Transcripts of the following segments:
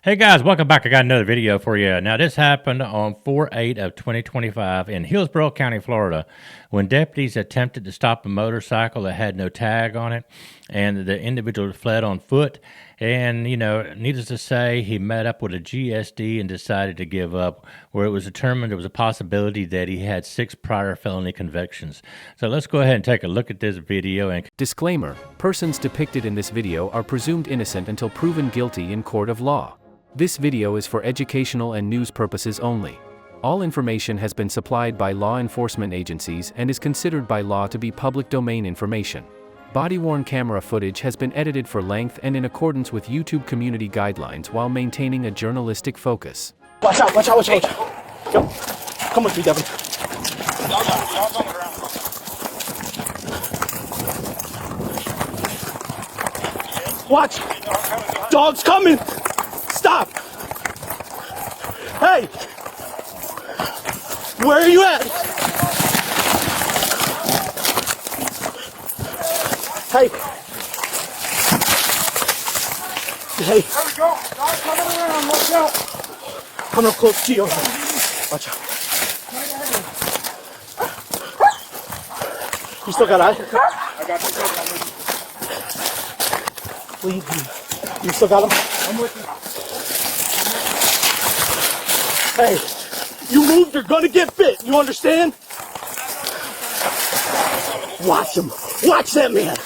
Hey guys, welcome back. I got another video for you. Now, this happened on 4/8 of 2025 in Hillsborough County, Florida, when deputies attempted to stop a motorcycle that had no tag on it, and the individual fled on foot. And, needless to say, he met up with a GSD and decided to give up, where it was determined there was a possibility that he had 6 prior felony convictions. So let's go ahead and take a look at this video. And Disclaimer: persons depicted in this video are presumed innocent until proven guilty in court of law. This video is for educational and news purposes only. All information has been supplied by law enforcement agencies and is considered by law to be public domain information. Body-worn camera footage has been edited for length and in accordance with YouTube community guidelines while maintaining a journalistic focus. Watch out, watch out, watch out. Yo, come with me, Devin. Watch! Dog's coming! Stop! Hey! Where are you at? Hey! Hey! There we go! Dog coming around, watch out! Coming up close to you. Watch out. You still got eye? I got you. Please. You still got him? I'm with you. Hey, you move, you're gonna get bit. You understand? Watch him. Watch that man.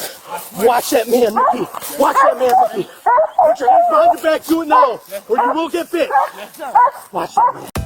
Watch that man, Mickey. Watch that man, Mickey. Put your hands behind your back. Do it now, or you will get bit. Watch that man.